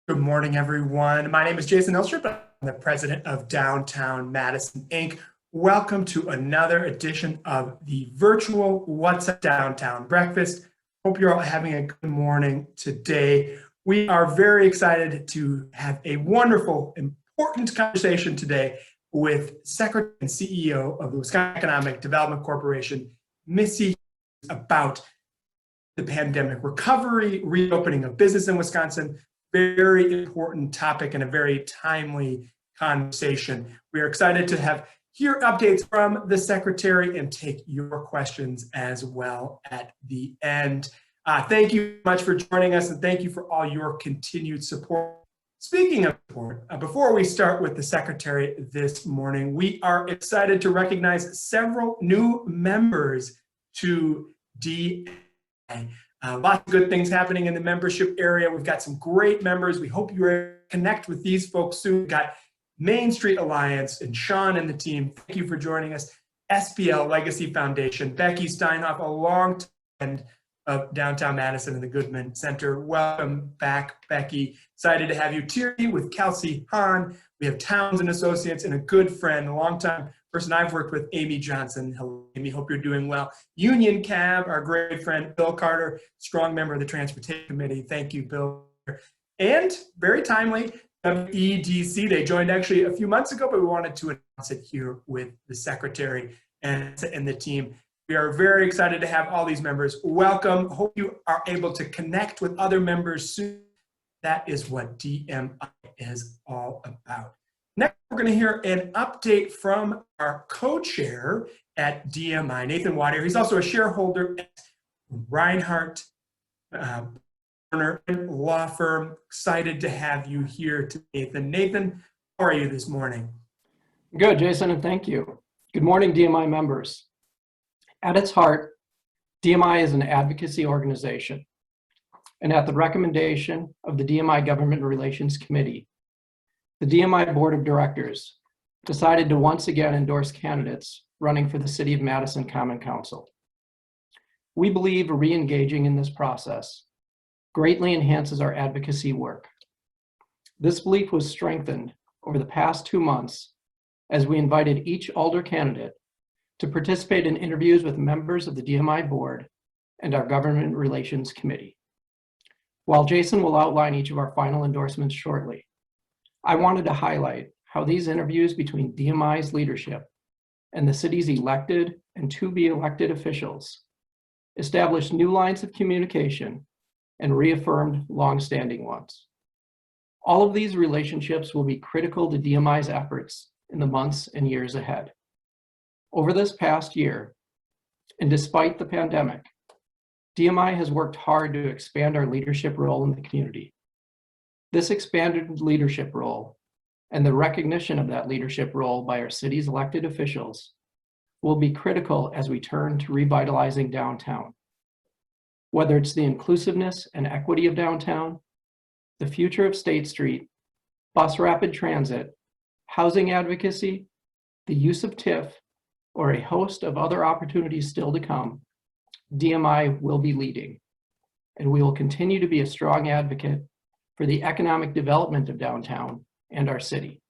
Good morning, everyone. My name is Jason Ilstrup. I'm the president of Downtown Madison, Inc. Welcome to another edition of the virtual What's Up Downtown Breakfast. Hope you're all having a good morning today. We are very excited to have a wonderful, important conversation today with Secretary and CEO of the Wisconsin Economic Development Corporation, Missy, about the pandemic recovery, reopening of business in Wisconsin. Very important topic and a very timely conversation. We are excited to hear updates from the secretary and take your questions as well at the end. Thank you much for joining us, and thank you for all your continued support. Speaking of support, before we start with the secretary this morning, we are excited to recognize several new members to DMI. Lots of good things happening in the membership area. We've got some great members. We hope you connect with these folks soon. We've got Main Street Alliance and Sean and the team. Thank you for joining us. SPL Legacy Foundation, Becky Steinhoff, a long time of Downtown Madison and the Goodman Center. Welcome back, Becky. Excited to have you. Tierney with Kelsey Hahn. We have Towns and Associates and a good friend, a long-time person I've worked with, Amy Johnson. Hello, Amy. Hope you're doing well. Union Cab, our great friend, Bill Carter, strong member of the Transportation Committee. Thank you, Bill. And very timely, WEDC. They joined actually a few months ago, but we wanted to announce it here with the secretary and the team. We are very excited to have all these members. Welcome. Hope you are able to connect with other members soon. That is what DMI is all about. Next, we're going to hear an update from our co-chair at DMI, Nathan Water. He's also a shareholder at Reinhardt Law Firm. Excited to have you here today, Nathan. Nathan, how are you this morning? Good, Jason, and thank you. Good morning, DMI members. At its heart, DMI is an advocacy organization, and at the recommendation of the DMI Government Relations Committee, the DMI Board of Directors decided to once again endorse candidates running for the City of Madison Common Council. We believe re-engaging in this process greatly enhances our advocacy work. This belief was strengthened over the past 2 months as we invited each alder candidate to participate in interviews with members of the DMI Board and our Government Relations Committee. While Jason will outline each of our final endorsements shortly, I wanted to highlight how these interviews between DMI's leadership and the city's elected and to-be-elected officials established new lines of communication and reaffirmed long-standing ones. All of these relationships will be critical to DMI's efforts in the months and years ahead. Over this past year, and despite the pandemic, DMI has worked hard to expand our leadership role in the community. This expanded leadership role and the recognition of that leadership role by our city's elected officials will be critical as we turn to revitalizing downtown. Whether it's the inclusiveness and equity of downtown, the future of State Street, bus rapid transit, housing advocacy, the use of TIF, or a host of other opportunities still to come, DMI will be leading, and we will continue to be a strong advocate for the economic development of downtown and our city.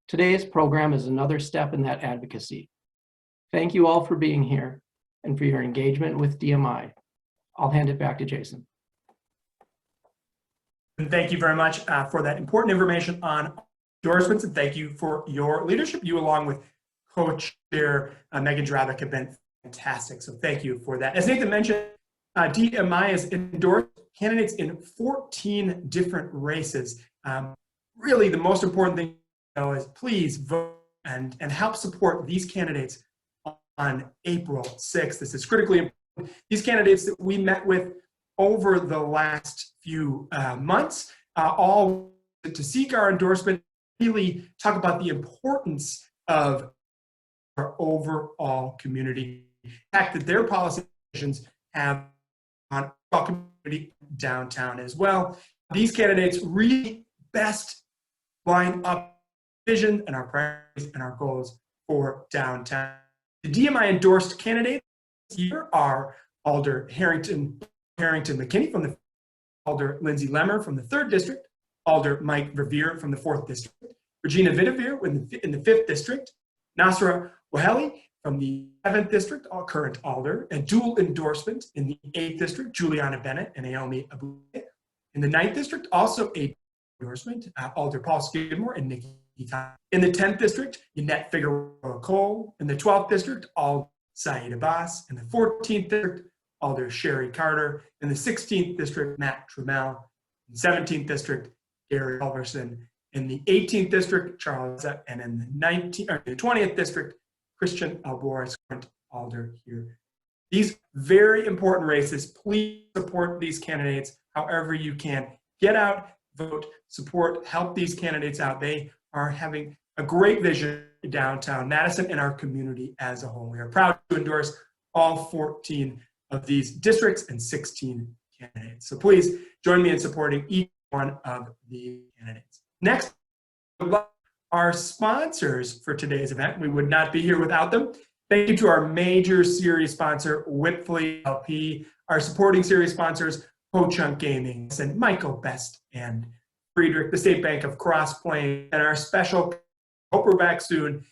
Today's program is another step in that advocacy. Thank you all for being here and for your engagement with DMI. I'll hand it back to Jason. And thank you very much for that important information on endorsements, and thank you for your leadership. You, along with co-chair Megan Drabik, have been fantastic, so thank you for that. As Nathan mentioned, DMI has endorsed candidates in 14 different races. Really, the most important thing to know is please vote and help support these candidates on April 6th. This is critically important. These candidates that we met with over the last few months, all to seek our endorsement, really talk about the importance of our overall community, the fact that their policy decisions have on our community downtown as well. These candidates really best line up vision and our priorities and our goals for downtown. The DMI endorsed candidates this year are Alder Harrington McKinney from the Alder Lindsay Lemmer from the 3rd District, Alder Mike Revere from the 4th District, Regina Vitavere in the 5th District, Nasra Waheli from the 7th District, current Alder, and dual endorsement in the 8th District, Juliana Bennett and Naomi Abu. In the 9th District, also a endorsement, Alder Paul Skidmore and Nikki Tom. In the 10th District, Yannette Figueroa Cole. In the 12th District, Alder Saeed Abbas. In the 14th District, Alder Sherry Carter. In the 16th District, Matt Trammell. In the 17th District, Gary Culverson. In the 18th District, Charles, and in the 20th District, Christian Alboris, current Alder here. These very important races, please support these candidates however you can. Get out, vote, support, help these candidates out. They are having a great vision in downtown Madison and our community as a whole. We are proud to endorse all 14 of these districts and 16 candidates. So please join me in supporting each one of the candidates. Next, our sponsors for today's event. We would not be here without them. Thank you to our major series sponsor, Whipley LP, our supporting series sponsors, Ho-Chunk Gaming, and Michael Best and Friedrich, the State Bank of Cross Plains, and our special, hope we're back soon,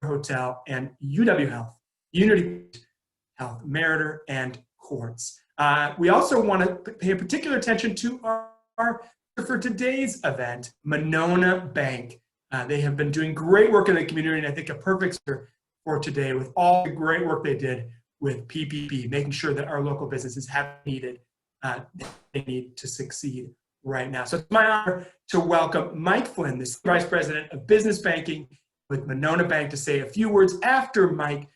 Hotel and UW Health, Unity Health, Meritor, and Quartz. We also want to pay particular attention to our for today's event, Monona Bank. They have been doing great work in the community, and I think a perfect sponsor for today with all the great work they did with PPP, making sure that our local businesses have needed, they need to succeed right now. So it's my honor to welcome Mike Flynn, the Vice President of Business Banking with Monona Bank, to say a few words after Mike,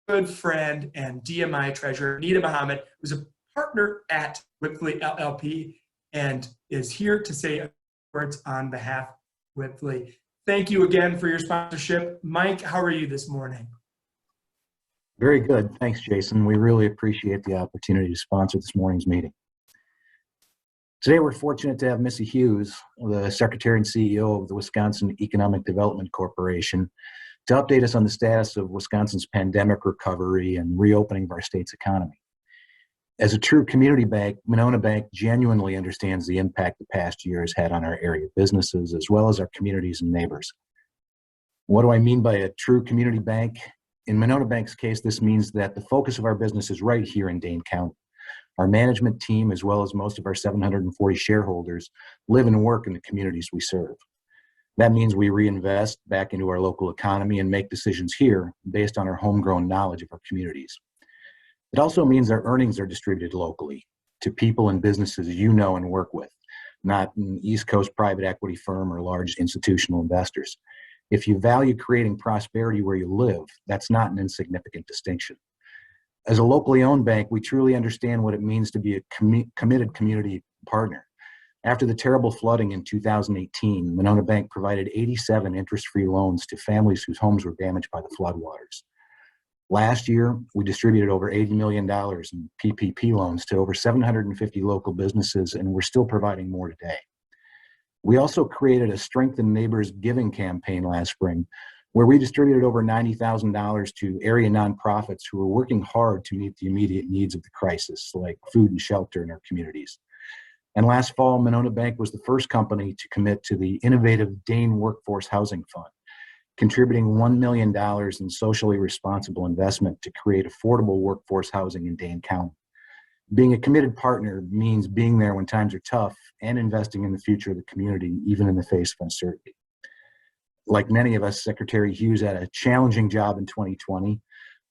good friend and DMI Treasurer, Nita Muhammad, who's a partner at Whipley LLP and is here to say words on behalf of Whipley. Thank you again for your sponsorship. Mike, how are you this morning? Very good. Thanks, Jason. We really appreciate the opportunity to sponsor this morning's meeting. Today, we're fortunate to have Missy Hughes, the Secretary and CEO of the Wisconsin Economic Development Corporation, to update us on the status of Wisconsin's pandemic recovery and reopening of our state's economy. As a true community bank, Monona Bank genuinely understands the impact the past year has had on our area businesses, as well as our communities and neighbors. What do I mean by a true community bank? In Monona Bank's case, this means that the focus of our business is right here in Dane County. Our management team, as well as most of our 740 shareholders, live and work in the communities we serve. That means we reinvest back into our local economy and make decisions here based on our homegrown knowledge of our communities. It also means our earnings are distributed locally to people and businesses you know and work with, not an East Coast private equity firm or large institutional investors. If you value creating prosperity where you live, that's not an insignificant distinction. As a locally owned bank, we truly understand what it means to be a committed community partner. After the terrible flooding in 2018, Monona Bank provided 87 interest-free loans to families whose homes were damaged by the floodwaters. Last year, we distributed over $80 million in PPP loans to over 750 local businesses, and we're still providing more today. We also created a Strengthen Neighbors Giving campaign last spring, where we distributed over $90,000 to area nonprofits who are working hard to meet the immediate needs of the crisis, like food and shelter in our communities. And last fall, Monona Bank was the first company to commit to the innovative Dane Workforce Housing Fund, contributing $1 million in socially responsible investment to create affordable workforce housing in Dane County. Being a committed partner means being there when times are tough and investing in the future of the community, even in the face of uncertainty. Like many of us, Secretary Hughes had a challenging job in 2020.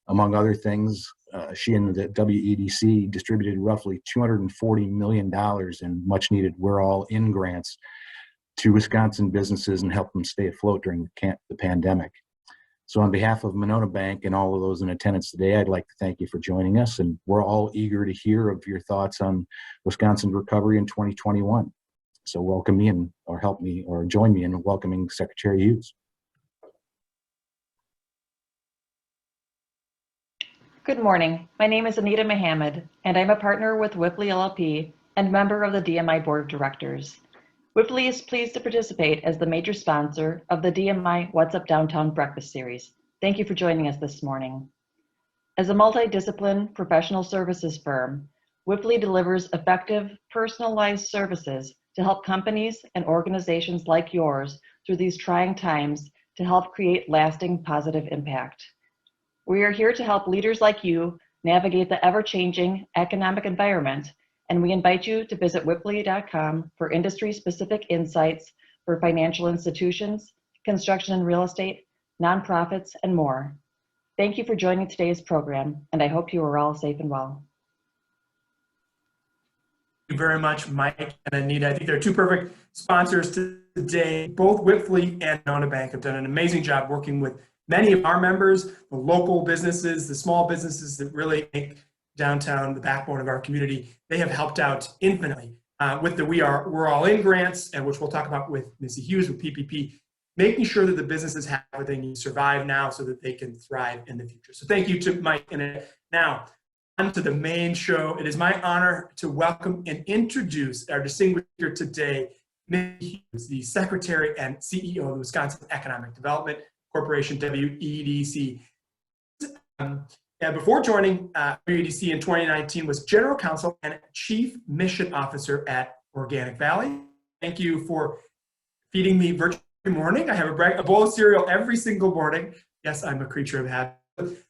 Among other things, she and the WEDC distributed roughly $240 million in much needed We're All In grants to Wisconsin businesses and help them stay afloat during the pandemic. So on behalf of Monona Bank and all of those in attendance today, I'd like to thank you for joining us, and we're all eager to hear of your thoughts on Wisconsin recovery in 2021. So welcome me in, or help me, or join me in welcoming Secretary Hughes. Good morning. My name is Anita Muhammad, and I'm a partner with Whipley LLP and member of the DMI Board of Directors. Whipley is pleased to participate as the major sponsor of the DMI What's Up Downtown Breakfast Series. Thank you for joining us this morning. As a multidisciplinary professional services firm, Whipley delivers effective, personalized services to help companies and organizations like yours through these trying times to help create lasting positive impact. We are here to help leaders like you navigate the ever-changing economic environment, and we invite you to visit whipley.com for industry-specific insights for financial institutions, construction and real estate, nonprofits, and more. Thank you for joining today's program, and I hope you are all safe and well. Thank you very much, Mike and Anita. I think they're two perfect sponsors today. Both Whipley and Nona Bank have done an amazing job working with many of our members, the local businesses, the small businesses that really make downtown the backbone of our community. They have helped out infinitely with the We're All In grants, and which we'll talk about with Missy Hughes with PPP, making sure that the businesses have what they need to survive now so that they can thrive in the future. So thank you to Mike. And now on to the main show. It is my honor to welcome and introduce our distinguished speaker today, Missy Hughes, the Secretary and CEO of the Wisconsin Economic Development Corporation, WEDC. And before joining WEDC in 2019, was General Counsel and Chief Mission Officer at Organic Valley. Thank you for feeding me virtually every morning. I have a bowl of cereal every single morning. Yes, I'm a creature of habit.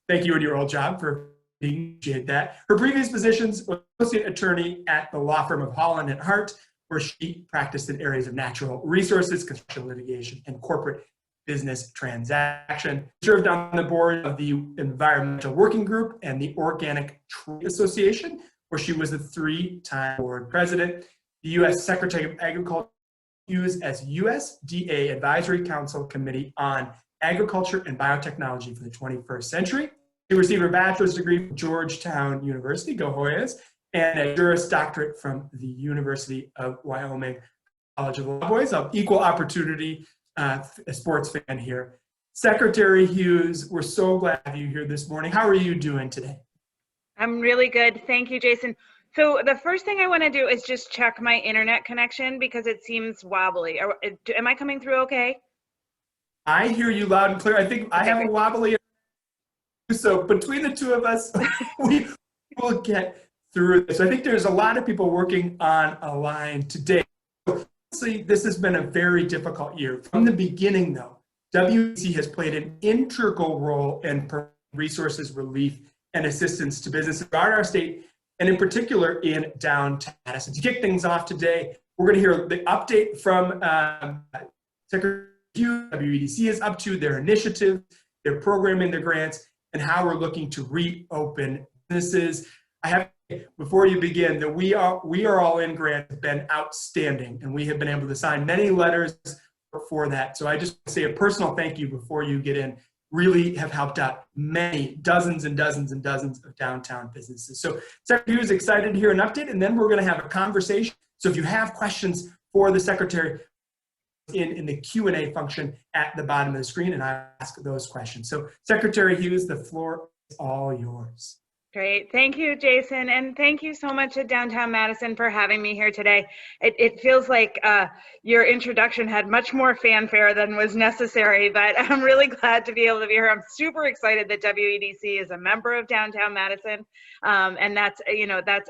Thank you and your old job for appreciate that. Her previous positions were associate attorney at the law firm of Holland and Hart, where she practiced in areas of natural resources, construction litigation, and corporate business transaction. Served on the board of the Environmental Working Group and the Organic Trade Association, where she was the 3-time board president. The U.S. Secretary of Agriculture Hughes as USDA Advisory Council Committee on Agriculture and Biotechnology for the 21st Century. She received her bachelor's degree from Georgetown University, go Hoyas, and a Juris Doctorate from the University of Wyoming College of Law. Boys, of equal opportunity, a sports fan here. Secretary Hughes, we're so glad to have you here this morning. How are you doing today? I'm really good. Thank you, Jason. So the first thing I want to do is just check my internet connection because it seems wobbly. Am I coming through okay? I hear you loud and clear. I think I have a wobbly. So between the two of us, we will get through this. I think there's a lot of people working on a line today. Obviously, this has been a very difficult year. From the beginning, though, WEDC has played an integral role in resources, relief, and assistance to businesses throughout our state, and in particular in downtown Madison. To kick things off today, we're going to hear the update from Secretary Hughes. WEDC is up to their initiative, their programming, their grants, and how we're looking to reopen businesses. I have, before you begin, that we are all in grant have been outstanding, and we have been able to sign many letters for that. So I just want to say a personal thank you before you get in. Really have helped out many, dozens and dozens and dozens of downtown businesses. So Secretary Hughes is excited to hear an update, and then we're going to have a conversation. So if you have questions for the Secretary, in the Q&A function at the bottom of the screen, and I ask those questions. So Secretary Hughes, the floor is all yours. Great. Thank you, Jason. And thank you so much at Downtown Madison for having me here today. It feels like your introduction had much more fanfare than was necessary, but I'm really glad to be able to be here. I'm super excited that WEDC is a member of Downtown Madison. And that's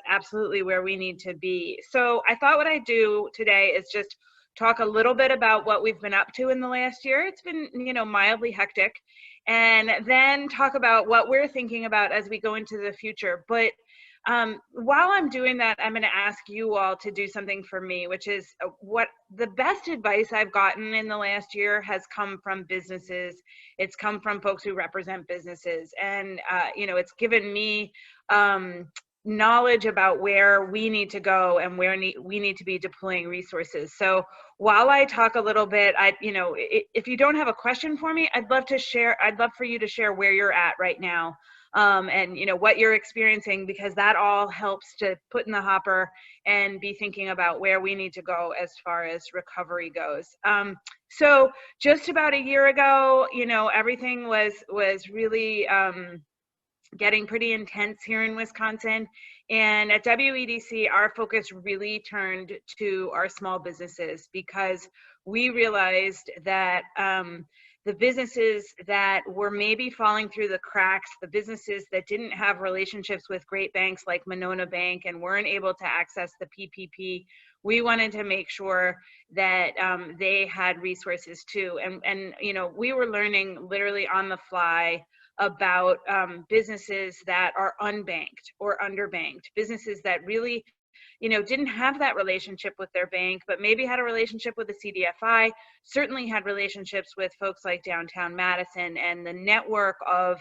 absolutely where we need to be. So I thought what I'd do today is just talk a little bit about what we've been up to in the last year. It's been, mildly hectic. And then talk about what we're thinking about as we go into the future. But while I'm doing that, I'm going to ask you all to do something for me, which is what the best advice I've gotten in the last year has come from businesses. It's come from folks who represent businesses. And, it's given me knowledge about where we need to go and where we need to be deploying resources. So while I talk a little bit, if you don't have a question for me, I'd love for you to share where you're at right now, and what you're experiencing, because that all helps to put in the hopper and be thinking about where we need to go as far as recovery goes. So just about a year ago, everything was really getting pretty intense here in Wisconsin. And at WEDC, our focus really turned to our small businesses, because we realized that the businesses that were maybe falling through the cracks, the businesses that didn't have relationships with great banks like Monona Bank and weren't able to access the PPP, we wanted to make sure that they had resources too. And you know, we were learning literally on the fly about businesses that are unbanked or underbanked, businesses that really, you know, didn't have that relationship with their bank, but maybe had a relationship with the CDFI, certainly had relationships with folks like Downtown Madison, and the network of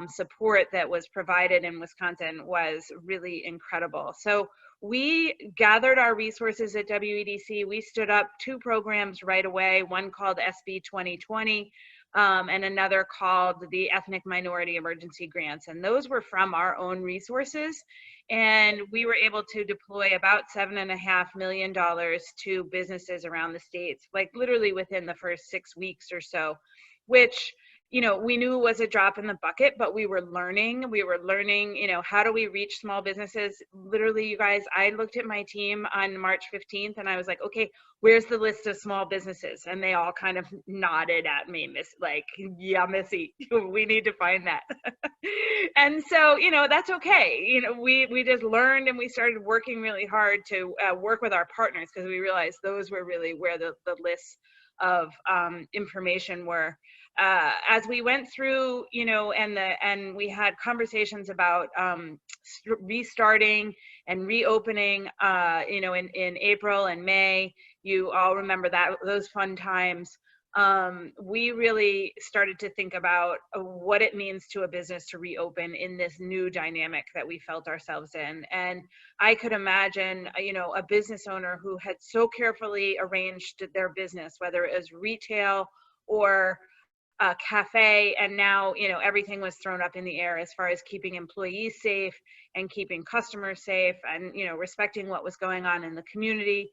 support that was provided in Wisconsin was really incredible. So we gathered our resources at WEDC. We stood up 2 programs right away, one called SB 2020, and another called the Ethnic Minority Emergency Grants. And those were from our own resources. And we were able to deploy about $7.5 million to businesses around the states, like literally within the first 6 weeks or so, which, you know, we knew was a drop in the bucket, but we were learning, you know, how do we reach small businesses? Literally, you guys, I looked at my team on March 15th and I was like, okay, where's the list of small businesses? And they all kind of nodded at me, like, yeah, Missy, we need to find that. And so, you know, that's okay. You know, we just learned, and we started working really hard to work with our partners, because we realized those were really where the lists of information were. As we went through, you know, and we had conversations about restarting and reopening, you know, in April and May. You all remember those fun times. We really started to think about what it means to a business to reopen in this new dynamic that we felt ourselves in. And I could imagine, you know, a business owner who had so carefully arranged their business, whether it was retail or a cafe, and now, you know, everything was thrown up in the air as far as keeping employees safe and keeping customers safe, and, you know, respecting what was going on in the community.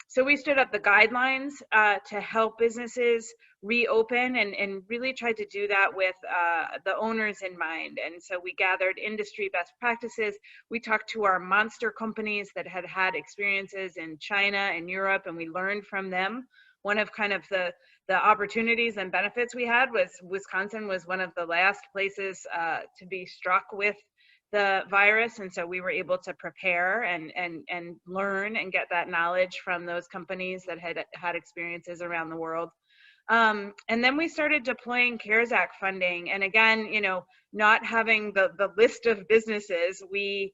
So we stood up the guidelines to help businesses reopen, and really tried to do that with the owners in mind. And so we gathered industry best practices. We talked to our monster companies that had had experiences in China and Europe, and we learned from them. One of kind of the opportunities and benefits we had was Wisconsin was one of the last places to be struck with the virus. And so we were able to prepare and learn and get that knowledge from those companies that had experiences around the world. And then we started deploying CARES Act funding. And again, you know, not having the list of businesses, we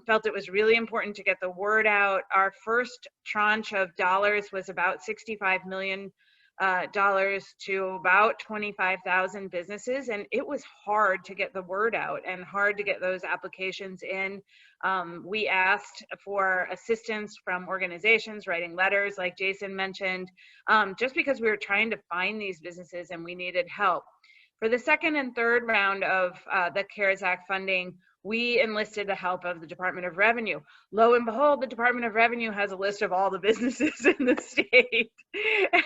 felt it was really important to get the word out. Our first tranche of dollars was about $65 million to about 25,000 businesses. And it was hard to get the word out and hard to get those applications in. We asked for assistance from organizations, writing letters, like Jason mentioned, just because we were trying to find these businesses and we needed help. For the second and third round of the CARES Act funding, we enlisted the help of the Department of Revenue. Lo and behold, the Department of Revenue has a list of all the businesses in the state.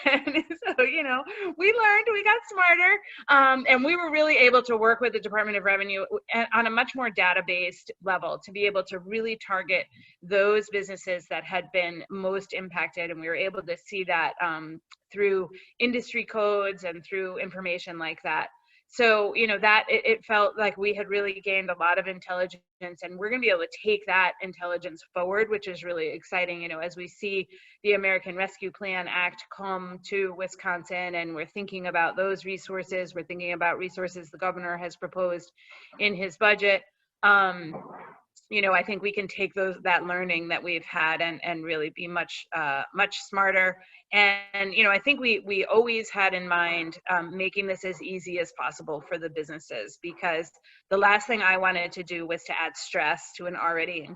And so, you know, we learned, we got smarter, and we were really able to work with the Department of Revenue on a much more data-based level to be able to really target those businesses that had been most impacted. And we were able to see that through industry codes and through information like that. So, you know, that it felt like we had really gained a lot of intelligence, and we're going to be able to take that intelligence forward, which is really exciting, you know, as we see the American Rescue Plan Act come to Wisconsin, and we're thinking about those resources. We're thinking about resources the governor has proposed in his budget. You know, I think we can take that learning that we've had and really be much smarter. And, you know, I think we always had in mind making this as easy as possible for the businesses, because the last thing I wanted to do was to add stress to an already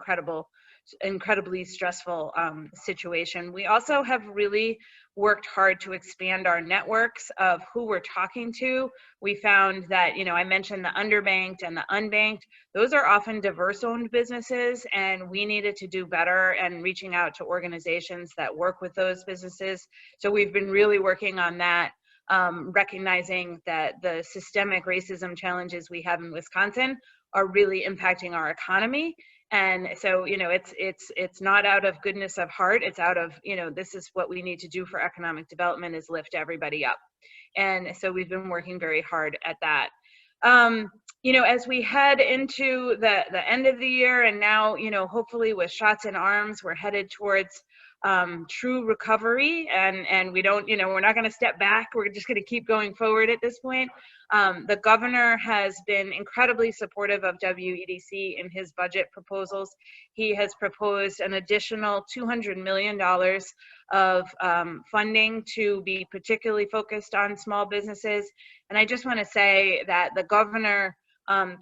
incredibly stressful situation. We also have really worked hard to expand our networks of who we're talking to. We found that, you know, I mentioned the underbanked and the unbanked. Those are often diverse owned businesses, and we needed to do better and reaching out to organizations that work with those businesses. So we've been really working on that, recognizing that the systemic racism challenges we have in Wisconsin are really impacting our economy. And so, you know, it's not out of goodness of heart. It's out of, you know, this is what we need to do for economic development, is lift everybody up. And so we've been working very hard at that. You know, as we head into the end of the year, and now, you know, hopefully with shots in arms, we're headed towards true recovery, and we don't, we're not going to step back. We're just going to keep going forward at this point. The governor has been incredibly supportive of WEDC in his budget proposals. He has proposed an additional $200 million of funding to be particularly focused on small businesses. And I just want to say that the governor,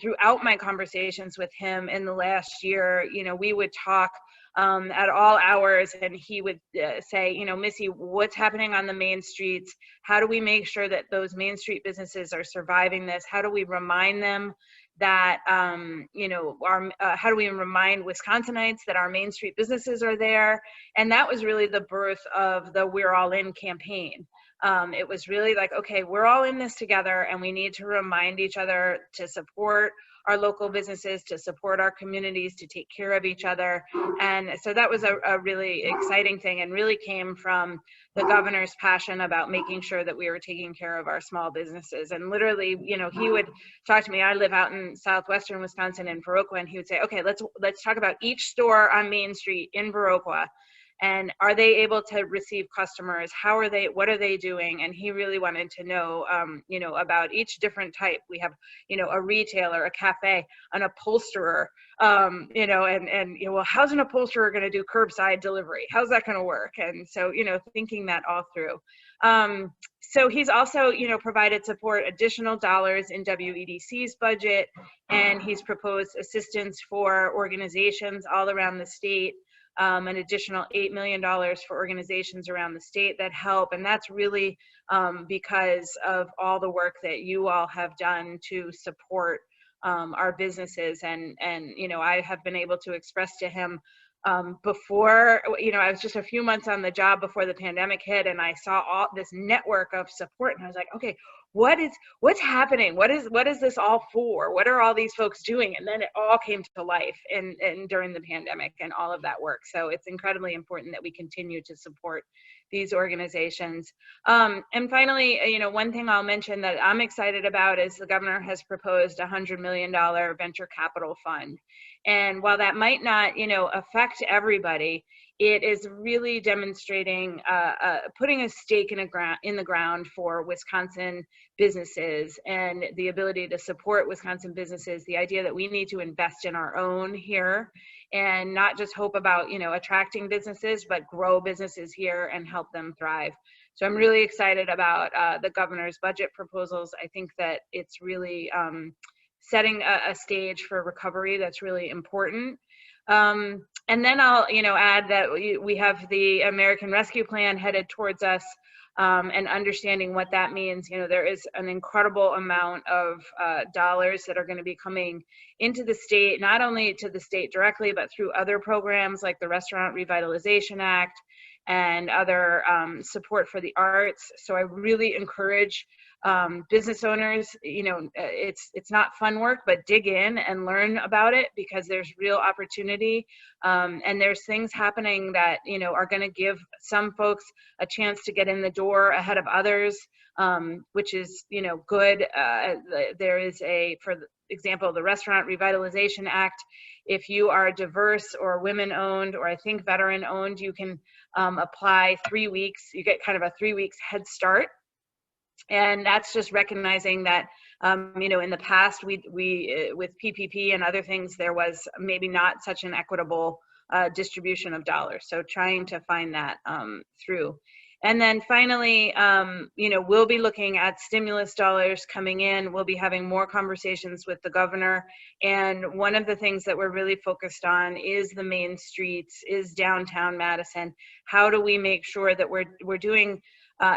throughout my conversations with him in the last year, we would talk at all hours, and he would say, Missy, what's happening on the main streets? How do we make sure that those main street businesses are surviving this? How do we remind them that, how do we remind Wisconsinites that our main street businesses are there? And that was really the birth of the We're All In campaign. It was really like, okay, we're all in this together, and we need to remind each other to support our local businesses, to support our communities, to take care of each other. And so that was a really exciting thing, and really came from the governor's passion about making sure that we were taking care of our small businesses. And literally, he would talk to me. I live out in southwestern Wisconsin in Viroqua, and he would say, okay, let's talk about each store on Main Street in Viroqua. And are they able to receive customers? What are they doing? And he really wanted to know, about each different type. We have, a retailer, a cafe, an upholsterer, well, how's an upholsterer going to do curbside delivery? How's that going to work? And so, thinking that all through. So he's also, provided support, additional dollars in WEDC's budget, and he's proposed assistance for organizations all around the state. An additional $8 million for organizations around the state that help. And that's really because of all the work that you all have done to support our businesses. And I have been able to express to him before, I was just a few months on the job before the pandemic hit, and I saw all this network of support, and I was like, okay, what's happening? What is this all for? What are all these folks doing? And then it all came to life and during the pandemic and all of that work. So it's incredibly important that we continue to support these organizations. And finally, one thing I'll mention that I'm excited about is the governor has proposed a $100 million venture capital fund. And while that might not, affect everybody, it is really demonstrating, putting a stake in the ground for Wisconsin businesses and the ability to support Wisconsin businesses, the idea that we need to invest in our own here and not just hope about, attracting businesses, but grow businesses here and help them thrive. So I'm really excited about the governor's budget proposals. I think that it's really setting a stage for recovery that's really important. And then I'll, add that we have the American Rescue Plan headed towards us, and understanding what that means. There is an incredible amount of dollars that are going to be coming into the state, not only to the state directly, but through other programs like the Restaurant Revitalization Act and other support for the arts. So I really encourage business owners, it's not fun work, but dig in and learn about it, because there's real opportunity. And there's things happening that, are going to give some folks a chance to get in the door ahead of others, which is, good. There is for example, the Restaurant Revitalization Act. If you are diverse or women owned, or I think veteran owned, you can apply 3 weeks. You get kind of a 3 weeks head start. And that's just recognizing that, in the past, we with PPP and other things, there was maybe not such an equitable distribution of dollars. So trying to find that through. And then finally, we'll be looking at stimulus dollars coming in. We'll be having more conversations with the governor. And one of the things that we're really focused on is the main streets, is downtown Madison. How do we make sure that we're doing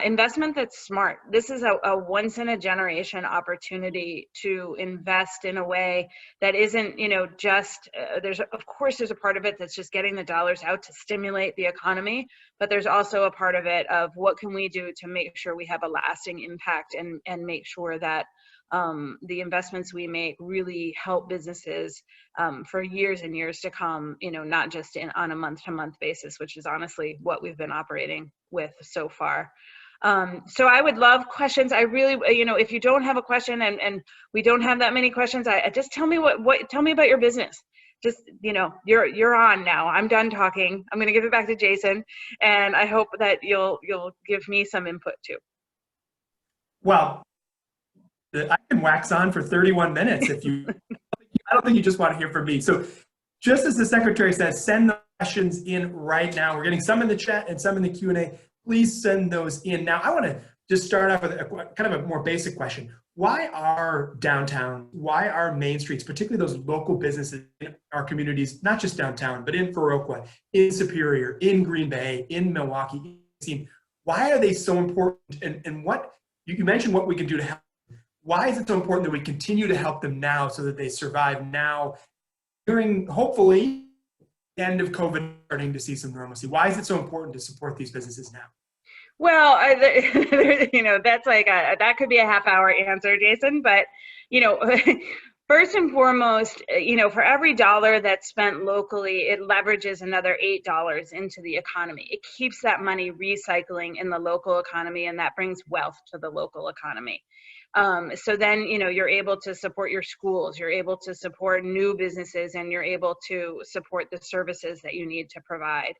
investment that's smart? This is a once in a generation opportunity to invest in a way that isn't, just, there's a part of it that's just getting the dollars out to stimulate the economy, but there's also a part of it of what can we do to make sure we have a lasting impact and make sure that the investments we make really help businesses for years and years to come, not just on a month-to-month basis, which is honestly what we've been operating with so far. So I would love questions. I really, if you don't have a question, and we don't have that many questions, I just tell me tell me about your business. just, you're on now. I'm done talking. I'm going to give it back to Jason, and I hope that you'll give me some input too. Well, I can wax on for 31 minutes if you, I don't think you just want to hear from me. So just as the secretary says, send the questions in right now. We're getting some in the chat and some in the Q&A. Please send those in. Now, I want to just start off with a kind of a more basic question. Why are downtown, why are main streets, particularly those local businesses in our communities, not just downtown, but in Viroqua, in Superior, in Green Bay, in Milwaukee, why are they so important? And what, you mentioned what we can do to help. Why is it so important that we continue to help them now so that they survive now during, hopefully, the end of COVID, starting to see some normalcy? Why is it so important to support these businesses now? Well, that's like that could be a half-hour answer, Jason. But first and foremost, for every dollar that's spent locally, it leverages another $8 into the economy. It keeps that money recycling in the local economy, and that brings wealth to the local economy. So then, you're able to support your schools, you're able to support new businesses, and you're able to support the services that you need to provide.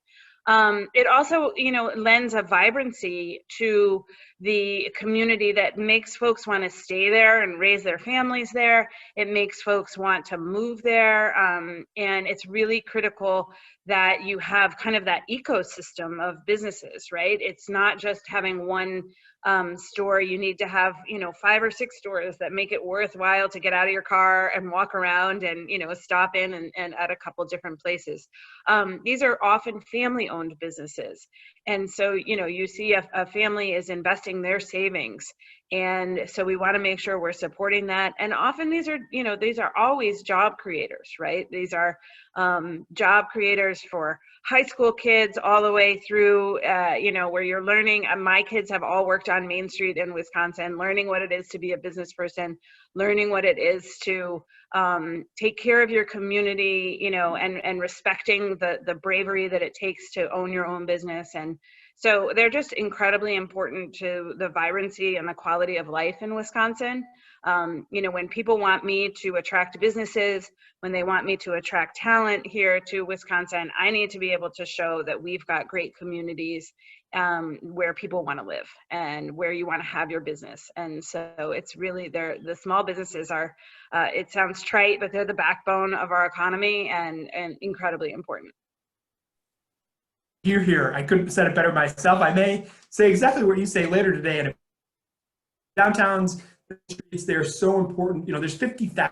It also, lends a vibrancy to the community that makes folks want to stay there and raise their families there. It makes folks want to move there. And it's really critical that you have kind of that ecosystem of businesses, right? It's not just having one store. You need to have, 5 or 6 stores that make it worthwhile to get out of your car and walk around and, stop in and at a couple different places. These are often family-owned businesses. And so, you see a family is investing their savings. And so we want to make sure we're supporting that. And often these are always job creators, right? These are job creators for high school kids all the way through, where you're learning. My kids have all worked on Main Street in Wisconsin, learning what it is to be a business person, learning what it is to take care of your community, and respecting the bravery that it takes to own your own business. And so they're just incredibly important to the vibrancy and the quality of life in Wisconsin. When people want me to attract businesses, when they want me to attract talent here to Wisconsin, I need to be able to show that we've got great communities where people want to live and where you want to have your business. And so it's really, the small businesses are, it sounds trite, but they're the backbone of our economy and incredibly important. Here. I couldn't have said it better myself. I may say exactly what you say later today. And downtowns, the streets, they're so important. There's 50,000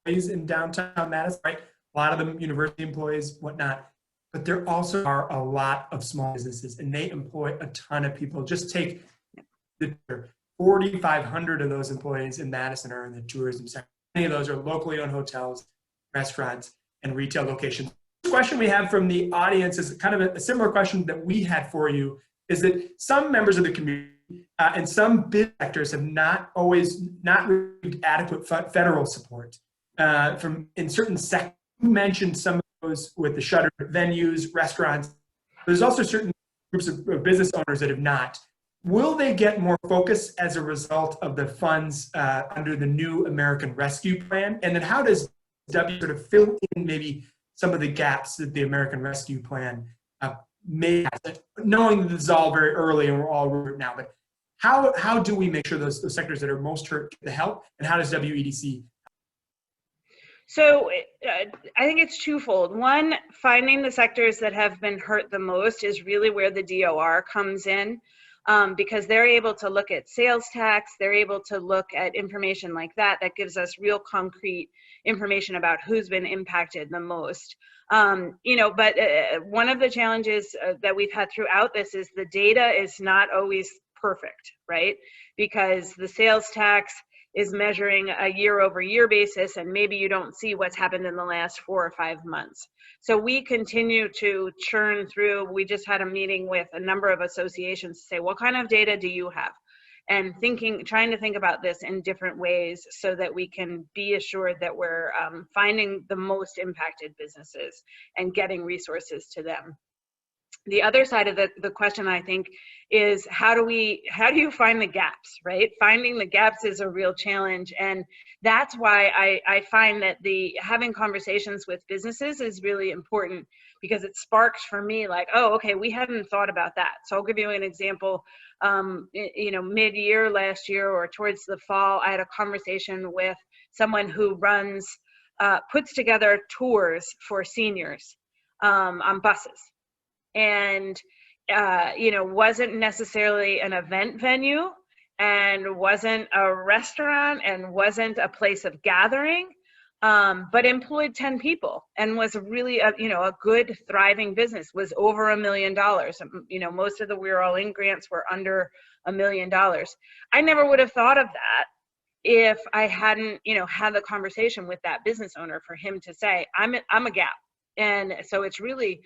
employees in downtown Madison, right? A lot of them university employees, whatnot. But there also are a lot of small businesses, and they employ a ton of people. Just take the 4,500 of those employees in Madison are in the tourism sector. Many of those are locally owned hotels, restaurants, and retail locations. The question we have from the audience is kind of a similar question that we had for you, is that some members of the community and some business sectors have not received adequate federal support in certain sectors. You mentioned some of those with the shuttered venues, restaurants. There's also certain groups of business owners that have not. Will they get more focus as a result of the funds under the new American Rescue Plan? And then how does W sort of fill in maybe some of the gaps that the American Rescue Plan may have, knowing that this is all very early and we're all right now, but how do we make sure those sectors that are most hurt get the help, and how does WEDC? So I think it's twofold. One, finding the sectors that have been hurt the most is really where the DOR comes in, because they're able to look at sales tax, they're able to look at information like that gives us real concrete information about who's been impacted the most. But one of the challenges that we've had throughout this is the data is not always perfect, right? Because the sales tax is measuring a year-over-year basis, and maybe you don't see what's happened in the last 4 or 5 months. So we continue to churn through. We just had a meeting with a number of associations to say, what kind of data do you have? And trying to think about this in different ways so that we can be assured that we're finding the most impacted businesses and getting resources to them. The other side of the question, I think, is how do you find the gaps, right? Finding the gaps is a real challenge. And that's why I find that having conversations with businesses is really important, because it sparks for me like, oh, okay, we hadn't thought about that. So I'll give you an example. Mid-year last year or towards the fall, I had a conversation with someone who puts together tours for seniors on buses. And wasn't necessarily an event venue, and wasn't a restaurant, and wasn't a place of gathering, but employed 10 people, and was really a good thriving business. Was over $1 million. Most of the We're All In grants were under $1 million. I never would have thought of that if I hadn't had the conversation with that business owner, for him to say, I'm a gap. And so it's really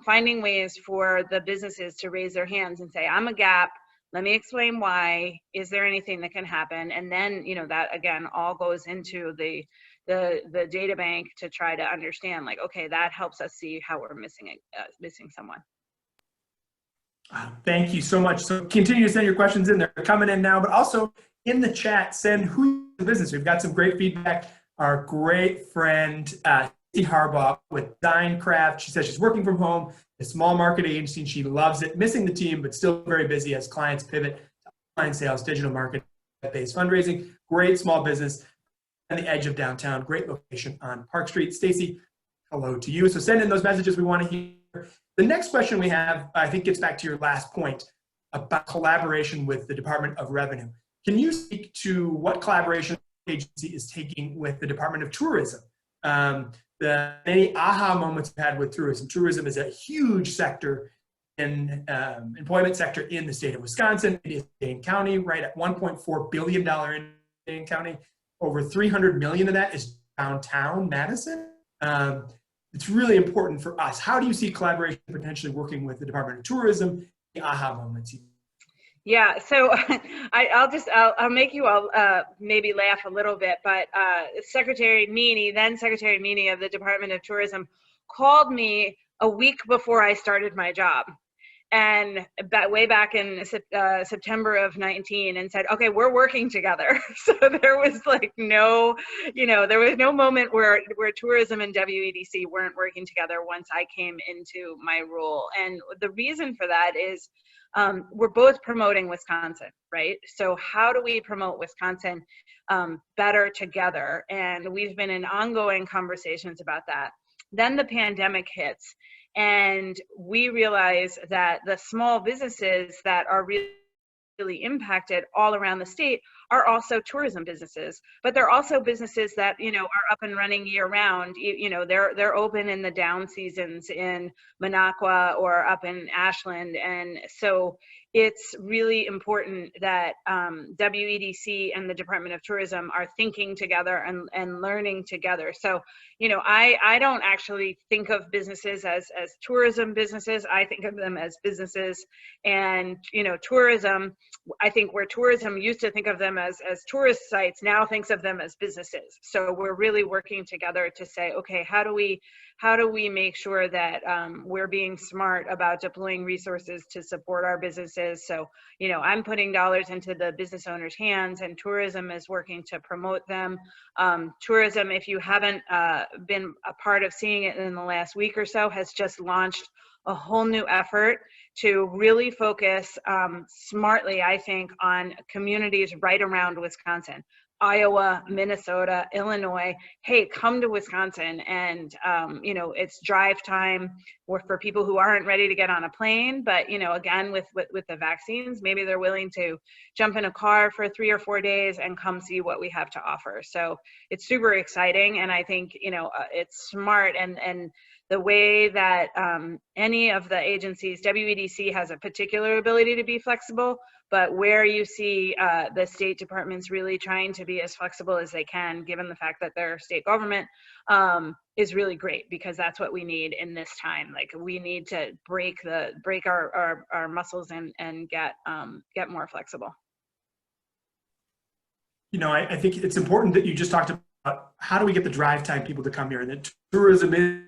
finding ways for the businesses to raise their hands and say, I'm a gap. Let me explain why. Is there anything that can happen? And then, that again, all goes into the data bank to try to understand, like, okay, that helps us see how we're missing someone. Thank you so much. So continue to send your questions in. They're coming in now, but also in the chat, send who's the business. We've got some great feedback. Our great friend, Harbaugh with Design Craft. She says she's working from home, a small market agency, and she loves it, missing the team, but still very busy as clients pivot to online sales, digital marketing, based fundraising. Great small business on the edge of downtown. Great location on Park Street. Stacy, hello to you. So send in those messages we want to hear. The next question we have, I think, gets back to your last point about collaboration with the Department of Revenue. Can you speak to what collaboration the agency is taking with the Department of Tourism? The many aha moments we've had with tourism. Tourism is a huge sector in employment sector in the state of Wisconsin. It is Dane County, right at $1.4 billion in Dane County. Over 300 million of that is downtown Madison. It's really important for us. How do you see collaboration potentially working with the Department of Tourism? The aha moments. Yeah, so I'll make you all maybe laugh a little bit, but Secretary Meany of the Department of Tourism called me a week before I started my job, and way back in September of 19, and said, okay, we're working together. So there was like there was no moment where tourism and WEDC weren't working together once I came into my role. And the reason for that is we're both promoting Wisconsin, right? So how do we promote Wisconsin better together? And we've been in ongoing conversations about that. Then the pandemic hits, and we realize that the small businesses that are really impacted all around the state are also tourism businesses, but they're also businesses that are up and running year round. They're open in the down seasons in Minocqua or up in Ashland, and so it's really important that WEDC and the Department of Tourism are thinking together and learning together. So I don't actually think of businesses as tourism businesses. I think of them as businesses, and tourism, I think where tourism used to think of them as tourist sites, now thinks of them as businesses. So we're really working together to say, okay, how do we make sure that we're being smart about deploying resources to support our businesses? So I'm putting dollars into the business owners' hands, and tourism is working to promote them. Tourism, if you haven't been a part of seeing it in the last week or so, has just launched a whole new effort to really focus smartly, I think, on communities right around Wisconsin. Iowa, Minnesota, Illinois, hey, come to Wisconsin. And, it's drive time for people who aren't ready to get on a plane. But, again, with the vaccines, maybe they're willing to jump in a car for 3 or 4 days and come see what we have to offer. So it's super exciting. And I think, it's smart. And the way that any of the agencies, WEDC has a particular ability to be flexible, but where you see the state departments really trying to be as flexible as they can, given the fact that they're state government, is really great, because that's what we need in this time. Like, we need to break our muscles and get more flexible. I think it's important that you just talked about how do we get the drive time people to come here, and that tourism is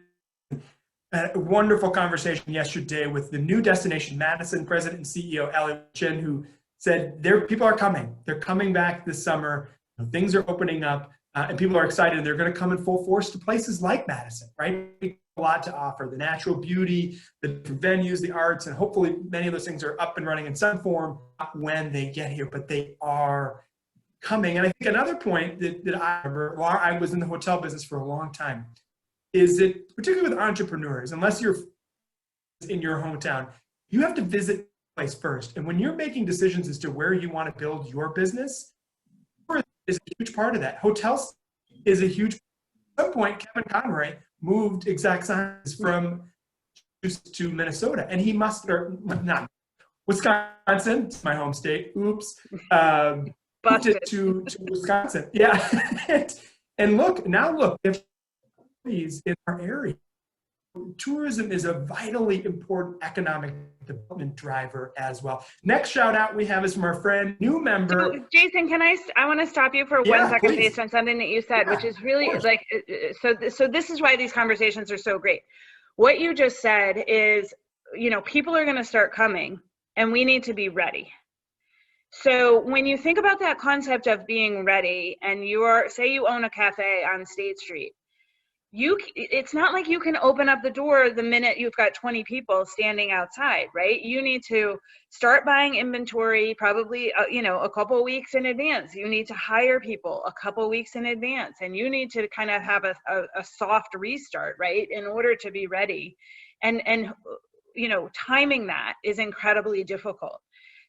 a wonderful conversation yesterday with the new Destination Madison president and CEO, Allie Chin, who said people are coming. They're coming back this summer. Things are opening up, and people are excited. They're going to come in full force to places like Madison, right? A lot to offer: the natural beauty, the different venues, the arts, and hopefully many of those things are up and running in some form when they get here, but they are coming. And I think another point that I remember, while I was in the hotel business for a long time, is that particularly with entrepreneurs, unless you're in your hometown, you have to visit the place first. And when you're making decisions as to where you want to build your business, is a huge part of that. Hotels is a huge. At some point, Kevin Conroy moved Exact Sciences from to Minnesota, and he must, or not, Wisconsin, my home state. Oops, moved it to Wisconsin. Yeah, and look, in our area. Tourism is a vitally important economic development driver as well. Next shout out we have is from our friend, new member. So, Jason, I want to stop you for 1 second please. based on something that you said, which is really like, so this is why these conversations are so great. What you just said is, people are going to start coming and we need to be ready. So when you think about that concept of being ready, and say you own a cafe on State Street, it's not like you can open up the door the minute you've got 20 people standing outside, right? You need to start buying inventory probably, a couple of weeks in advance. You need to hire people a couple of weeks in advance, and you need to kind of have a soft restart, right? In order to be ready. And timing that is incredibly difficult.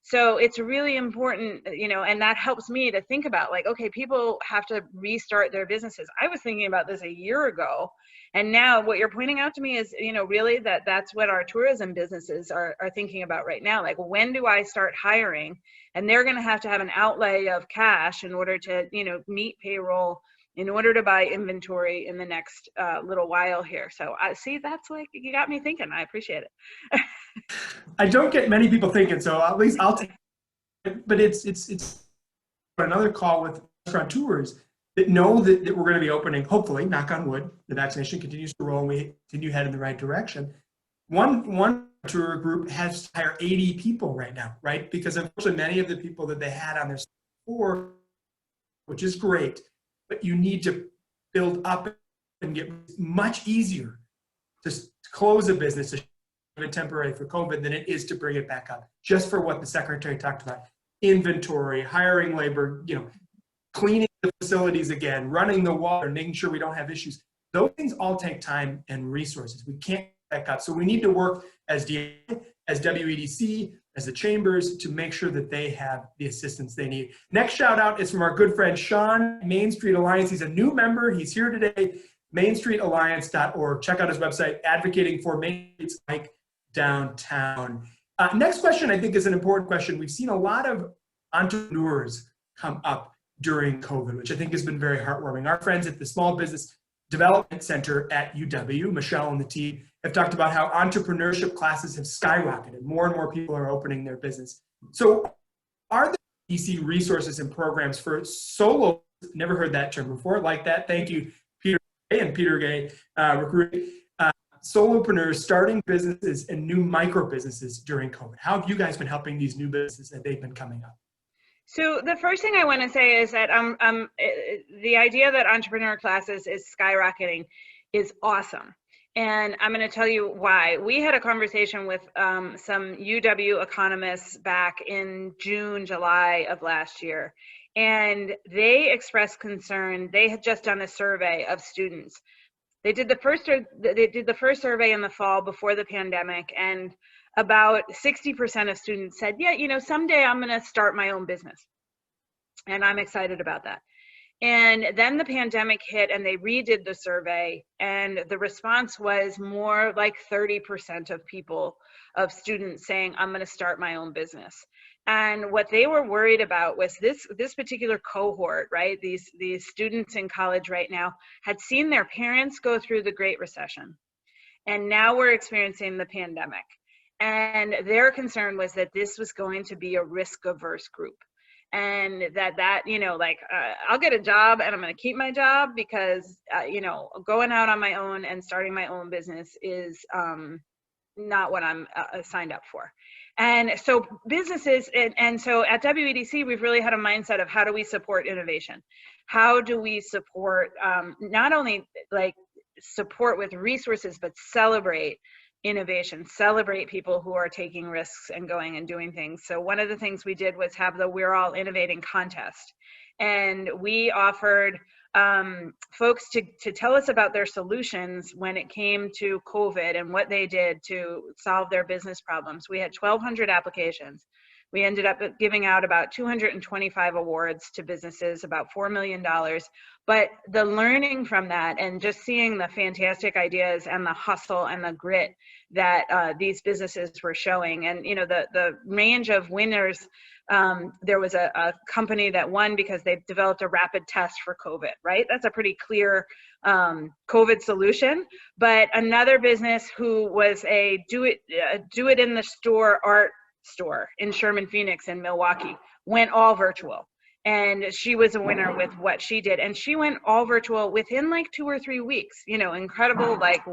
So it's really important, and that helps me to think about, like, okay, people have to restart their businesses. I was thinking about this a year ago, and now what you're pointing out to me is, really that's what our tourism businesses are thinking about right now. Like, when do I start hiring? And they're going to have an outlay of cash in order to, meet payroll, in order to buy inventory in the next little while here. So I see, that's like, you got me thinking. I appreciate it. I don't get many people thinking, so at least I'll take it. But it's another call with restaurateurs that know that we're going to be opening, hopefully, knock on wood, the vaccination continues to roll and we continue heading in the right direction. One tour group has to hire 80 people right now, right? Because unfortunately, many of the people that they had on their floor, which is great, but you need to build up and get much easier to close a business, even temporary for COVID, than it is to bring it back up. Just for what the secretary talked about: inventory, hiring labor, cleaning the facilities again, running the water, making sure we don't have issues. Those things all take time and resources. We can't back up. So we need to work as DMI, as WEDC, as the chambers, to make sure that they have the assistance they need. Next shout out is from our good friend Sean, Main Street Alliance. He's a new member. He's here today. MainStreetAlliance.org. Check out his website, advocating for Main Streets like downtown. Next question, I think, is an important question. We've seen a lot of entrepreneurs come up during COVID, which I think has been very heartwarming. Our friends at the Small Business Development Center at UW, Michelle and the team, have talked about how entrepreneurship classes have skyrocketed. More and more people are opening their business. So are there WEDC resources and programs for solo, never heard that term before, like that, thank you, Peter Gay and Peter Gay, recruiting, solopreneurs starting businesses and new micro businesses during COVID? How have you guys been helping these new businesses that they've been coming up? So the first thing I want to say is that the idea that entrepreneur classes is skyrocketing is awesome. And I'm going to tell you why. We had a conversation with some UW economists back in June, July of last year, and they expressed concern. They had just done a survey of students. They did the first survey in the fall before the pandemic, and about 60% of students said, yeah, someday I'm going to start my own business. And I'm excited about that. And then the pandemic hit and they redid the survey, and the response was more like 30% of students saying, I'm going to start my own business. And what they were worried about was this particular cohort, right? These students in college right now had seen their parents go through the Great Recession, and now we're experiencing the pandemic. And their concern was that this was going to be a risk-averse group. and that like I'll get a job and I'm going to keep my job because going out on my own and starting my own business is not what I'm signed up for. And so businesses, and so at WEDC, we've really had a mindset of how do we support innovation? How do we support, not only like support with resources, but celebrate innovation, celebrate people who are taking risks and going and doing things. So one of the things we did was have the We're All Innovating contest. And we offered folks to tell us about their solutions when it came to COVID and what they did to solve their business problems. We had 1,200 applications. We ended up giving out about 225 awards to businesses, about $4 million. But the learning from that and just seeing the fantastic ideas and the hustle and the grit that these businesses were showing, and the range of winners. There was a company that won because they developed a rapid test for COVID, right? That's a pretty clear COVID solution. But another business who was a do it in the store art store in Sherman Phoenix in Milwaukee went all virtual. And she was a winner with what she did. And she went all virtual within like 2 or 3 weeks, incredible, like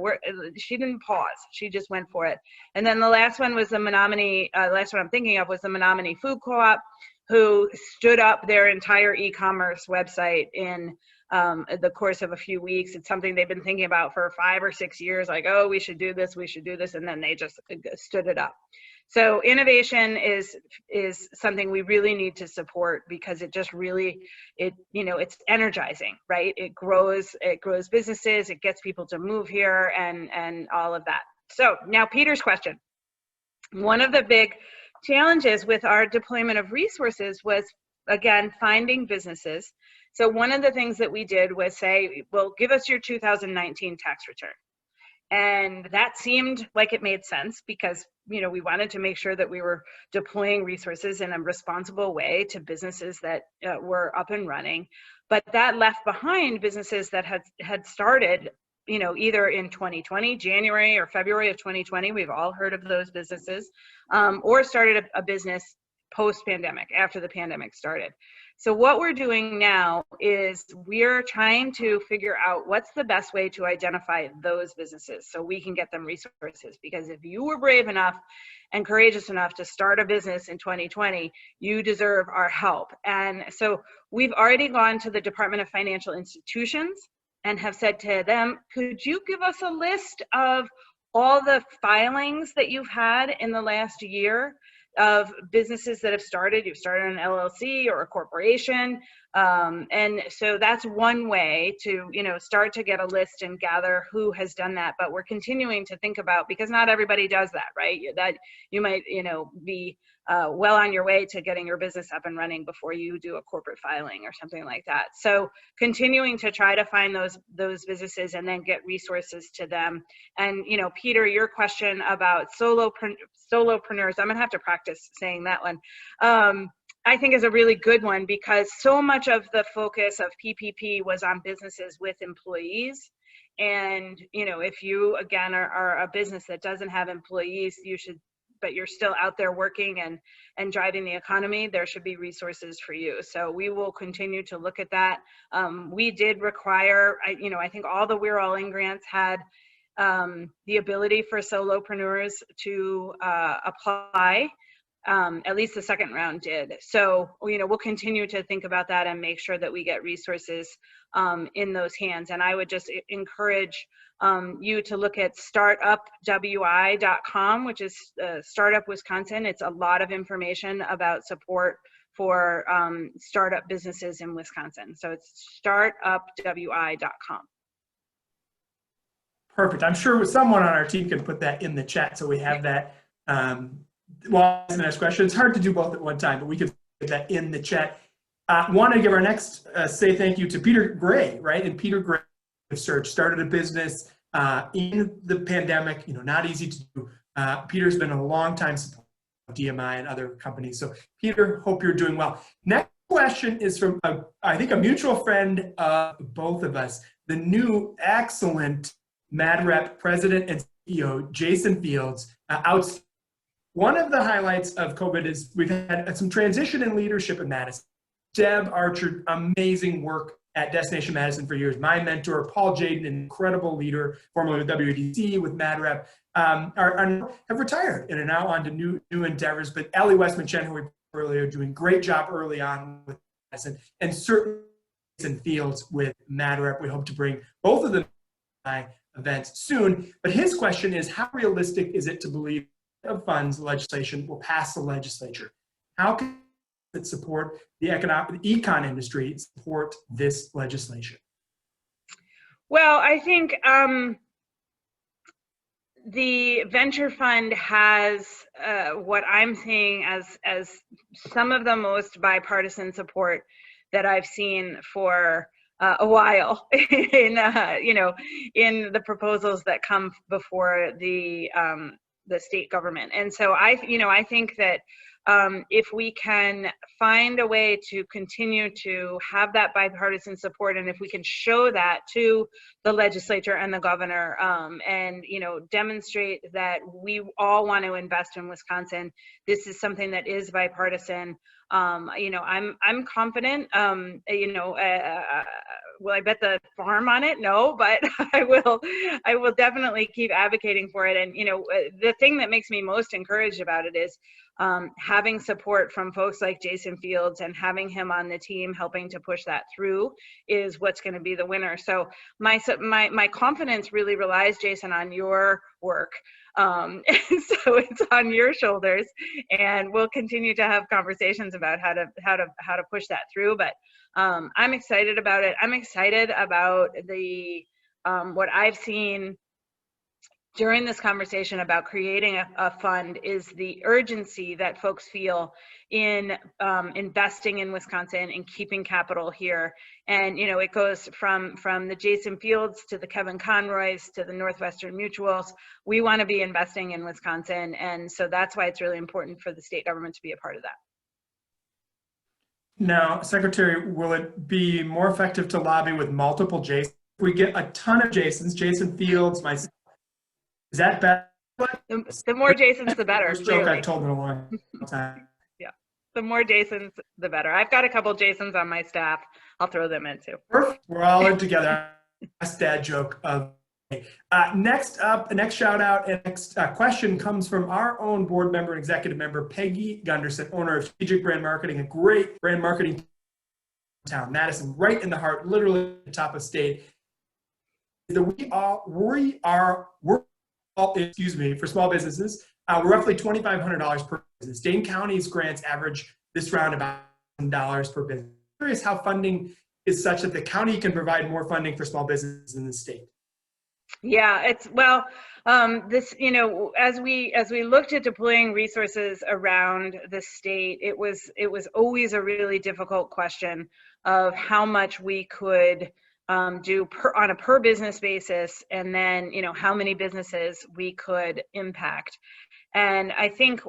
she didn't pause. She just went for it. And then the last one was the Menominee, last one I'm thinking of was the Menominee Food Co-op, who stood up their entire e-commerce website in the course of a few weeks. It's something they've been thinking about for 5 or 6 years, like, oh, we should do this. And then they just stood it up. So innovation is something we really need to support because it just really, it's energizing, right? It grows businesses, it gets people to move here and all of that. So now Peter's question. One of the big challenges with our deployment of resources was, again, finding businesses. So one of the things that we did was say, well, give us your 2019 tax return. And that seemed like it made sense because, we wanted to make sure that we were deploying resources in a responsible way to businesses that were up and running. But that left behind businesses that had started, either in 2020, January or February of 2020, we've all heard of those businesses, or started a business post-pandemic, after the pandemic started. So what we're doing now is we're trying to figure out what's the best way to identify those businesses so we can get them resources. Because if you were brave enough and courageous enough to start a business in 2020, you deserve our help. And so we've already gone to the Department of Financial Institutions and have said to them, could you give us a list of all the filings that you've had in the last year of businesses that have started? You've started an LLC or a corporation. And so that's one way to, start to get a list and gather who has done that. But we're continuing to think about, because not everybody does that, right? That you might, be well on your way to getting your business up and running before you do a corporate filing or something like that. So continuing to try to find those businesses and then get resources to them. And, Peter, your question about solopreneurs, I'm gonna have to practice saying that one. I think is a really good one because so much of the focus of PPP was on businesses with employees. And, if you, again, are a business that doesn't have employees, but you're still out there working and driving the economy, there should be resources for you. So we will continue to look at that. We did require, I think all the We're All In grants had the ability for solopreneurs to apply. At least the second round did. So, we'll continue to think about that and make sure that we get resources in those hands. And I would just encourage you to look at startupwi.com, which is Startup Wisconsin. It's a lot of information about support for startup businesses in Wisconsin. So it's startupwi.com. Perfect. I'm sure someone on our team can put that in the chat so we have that. Well, the next question. It's hard to do both at one time, but we can put that in the chat. Want to give our next say thank you to Peter Gray, right? And Peter Gray Search started a business in the pandemic. Not easy to do. Peter's been a long time supporter of DMI and other companies. So Peter, hope you're doing well. Next question is from I think a mutual friend of both of us, the new excellent MadRep President and CEO Jason Fields. One of the highlights of COVID is we've had some transition in leadership in Madison. Deb Archer, amazing work at Destination Madison for years. My mentor, Paul Jaden, an incredible leader, formerly with WEDC, with MadRep, have retired and are now on to new endeavors. But Ellie Westman Chen, who we earlier, doing a great job early on with Madison, and certainly in Fields with MadRep. We hope to bring both of them to events soon. But his question is, how realistic is it to believe of funds legislation will pass the legislature? How can it support the econ industry support this legislation? Well, I think the venture fund has what I'm seeing as some of the most bipartisan support that I've seen for a while in in the proposals that come before the state government. And so I think that if we can find a way to continue to have that bipartisan support, and if we can show that to the legislature and the governor, and demonstrate that we all want to invest in Wisconsin, this is something that is bipartisan. I'm confident. Will I bet the farm on it? No, but I will definitely keep advocating for it. And the thing that makes me most encouraged about it is having support from folks like Jason Fields, and having him on the team helping to push that through is what's going to be the winner. So my confidence really relies, Jason, on your work. So it's on your shoulders, and we'll continue to have conversations about how to push that through. But I'm excited about it. I'm excited about the what I've seen during this conversation about creating a fund is the urgency that folks feel in investing in Wisconsin and keeping capital here. And it goes from the Jason Fields to the Kevin Conroys to the Northwestern Mutuals. We want to be investing in Wisconsin, and so that's why it's really important for the state government to be a part of that. Now, Secretary, will it be more effective to lobby with multiple Jasons? We get a ton of Jasons, Jason Fields, myself. Is that better? The more Jasons, the better. First joke I've told in a long time. Yeah, the more Jasons, the better. I've got a couple Jasons on my staff. I'll throw them in too. Perfect. We're all in together. Best dad joke of the day. Next up, the next shout out and next question comes from our own board member and executive member, Peggy Gunderson, owner of Strategic Brand Marketing, a great brand marketing town, Madison, right in the heart, literally at the top of state. For small businesses, we're roughly $2,500 per business. Dane County's grants average this round about $1,000 per business. I'm curious how funding is such that the county can provide more funding for small businesses in the state. Yeah, as we looked at deploying resources around the state, it was always a really difficult question of how much we could do on a per business basis, and then how many businesses we could impact. And I think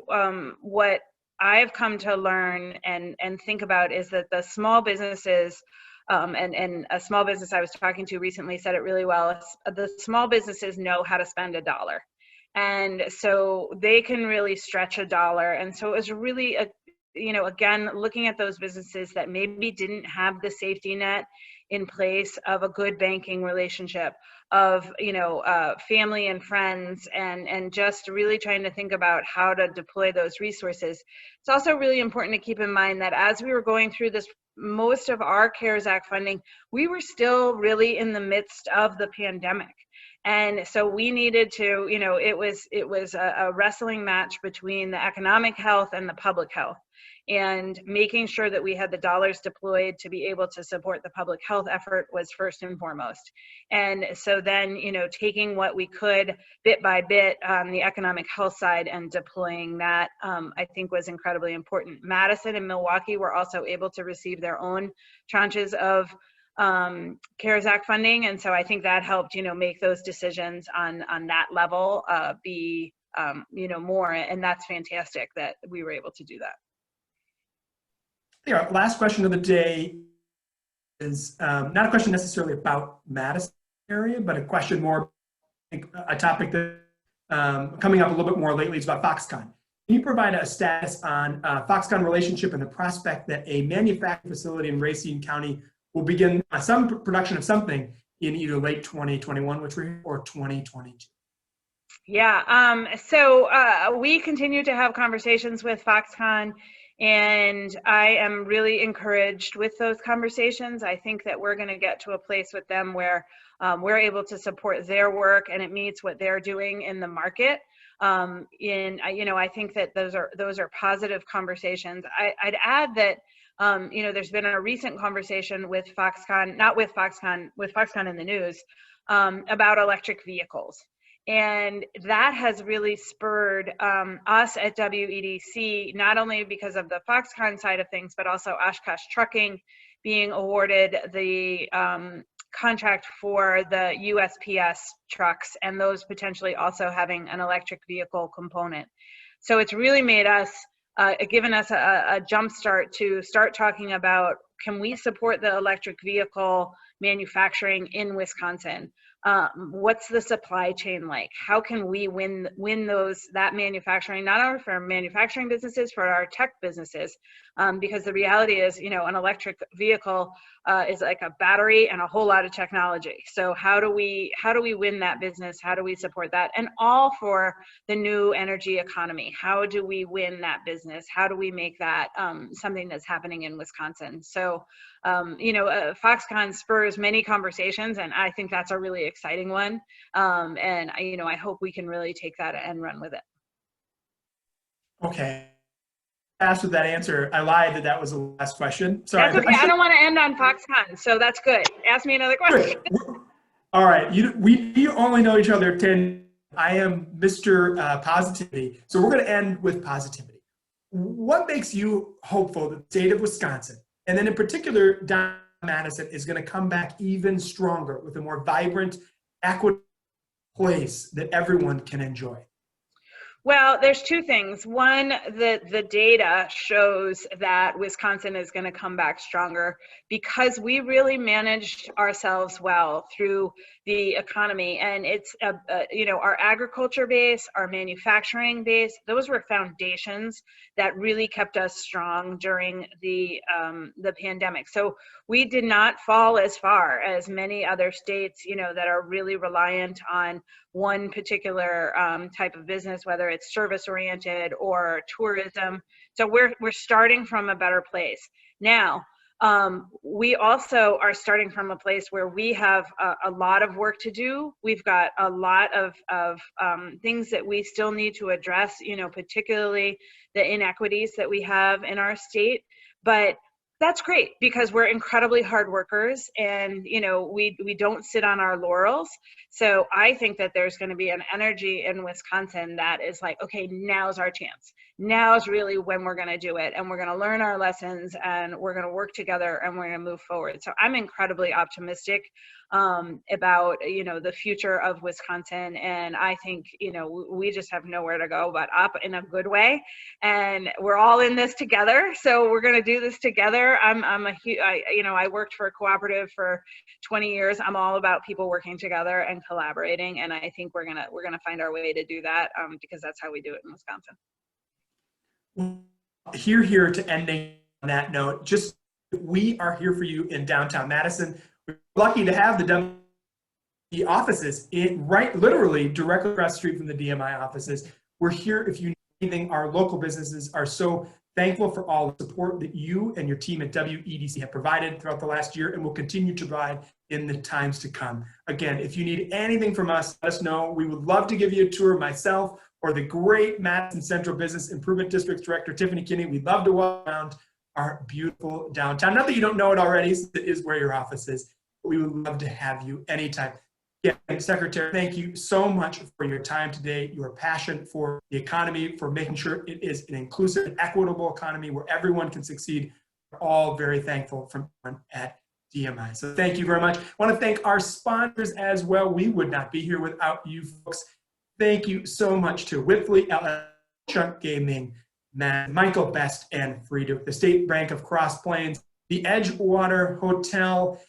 what I've come to learn and think about is that the small businesses, and a small business I was talking to recently said it really well, the small businesses know how to spend $1, and so they can really stretch $1. And so it was really again, looking at those businesses that maybe didn't have the safety net in place of a good banking relationship, of family and friends, and just really trying to think about how to deploy those resources. It's also really important to keep in mind that as we were going through this, most of our CARES Act funding, we were still really in the midst of the pandemic. And so we needed to, it was a wrestling match between the economic health and the public health, and making sure that we had the dollars deployed to be able to support the public health effort was first and foremost. And so then, taking what we could bit by bit on the economic health side and deploying that, I think was incredibly important. Madison and Milwaukee were also able to receive their own tranches of CARES Act funding, and so I think that helped make those decisions on that level be more, and that's fantastic that we were able to do that. Yeah, last question of the day is not a question necessarily about Madison area, but a question more, I think, a topic that coming up a little bit more lately is about Foxconn. Can you provide a status on Foxconn relationship and the prospect that a manufacturing facility in Racine County will begin some production of something in either late 2021, or 2022? Yeah, so we continue to have conversations with Foxconn, and I am really encouraged with those conversations. I think that we're going to get to a place with them where we're able to support their work and it meets what they're doing in the market. I think that those are positive conversations. I'd add that there's been a recent conversation with Foxconn, not with Foxconn, with Foxconn in the news, about electric vehicles. And that has really spurred us at WEDC, not only because of the Foxconn side of things, but also Oshkosh Trucking being awarded the contract for the USPS trucks, and those potentially also having an electric vehicle component. So it's really made us, given us a jump start to start talking about, can we support the electric vehicle manufacturing in Wisconsin? What's the supply chain like? How can we win that manufacturing, not only for our manufacturing businesses, for our tech businesses? Because the reality is, an electric vehicle is like a battery and a whole lot of technology. So how do we win that business? How do we support that? And all for the new energy economy. How do we win that business? How do we make that something that's happening in Wisconsin? So Foxconn spurs many conversations, and I think that's a really exciting one. And I hope we can really take that and run with it. Okay. Fast with that answer. I lied that was the last question. Sorry. That's okay. I don't want to end on Foxconn, so that's good. Ask me another question. All right. We only know each other 10. I am Mr. Positivity. So we're going to end with positivity. What makes you hopeful that the state of Wisconsin, and then in particular, downtown Madison, is going to come back even stronger with a more vibrant, equitable place that everyone can enjoy? Well, there's two things. One, the data shows that Wisconsin is going to come back stronger because we really managed ourselves well through the economy. And it's, our agriculture base, our manufacturing base, those were foundations that really kept us strong during the pandemic. So we did not fall as far as many other states, that are really reliant on one particular type of business, whether it's service oriented or tourism. So we're starting from a better place. Now, we also are starting from a place where we have a lot of work to do. We've got a lot of things that we still need to address, particularly the inequities that we have in our state. But that's great because we're incredibly hard workers, and we don't sit on our laurels. So I think that there's going to be an energy in Wisconsin that is like, okay, now's our chance. Now's really when we're going to do it, and we're going to learn our lessons, and we're going to work together, and we're going to move forward. So I'm incredibly optimistic about the future of Wisconsin, and I think we just have nowhere to go but up in a good way, and we're all in this together. So we're going to do this together. I worked for a cooperative for 20 years. I'm all about people working together and collaborating, and I think we're gonna find our way to do that because that's how we do it in Wisconsin. Here to ending on that note, just we are here for you in downtown Madison. We're lucky to have the offices literally directly across the street from the DMI offices. We're here if you need anything. Our local businesses are so thankful for all the support that you and your team at WEDC have provided throughout the last year and will continue to provide in the times to come. Again, if you need anything from us, let us know. We would love to give you a tour, myself or the great Madison Central Business Improvement District Director, Tiffany Kinney. We'd love to walk around our beautiful downtown. Not that you don't know it already, it is where your office is. But we would love to have you anytime. Yeah, Secretary, thank you so much for your time today, your passion for the economy, for making sure it is an inclusive and equitable economy where everyone can succeed. We're all very thankful from everyone at DMI. So thank you very much. I want to thank our sponsors as well. We would not be here without you folks. Thank you so much to Whipley, Chuck Gaming, Michael Best, and Frida, the State Bank of Cross Plains, the Edgewater Hotel,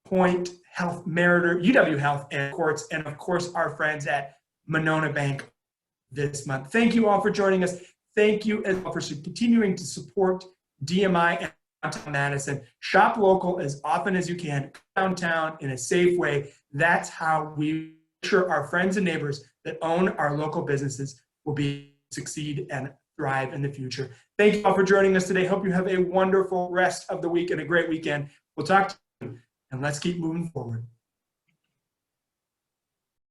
Point Health, Meritor, UW Health and Courts, and of course our friends at Monona Bank. this month. Thank you all for joining us. Thank you as well for continuing to support DMI and Downtown Madison. Shop local as often as you can, downtown in a safe way. That's how we ensure our friends and neighbors that own our local businesses will succeed and thrive in the future. Thank you all for joining us today. Hope you have a wonderful rest of the week and a great weekend. We'll talk to you soon, and let's keep moving forward.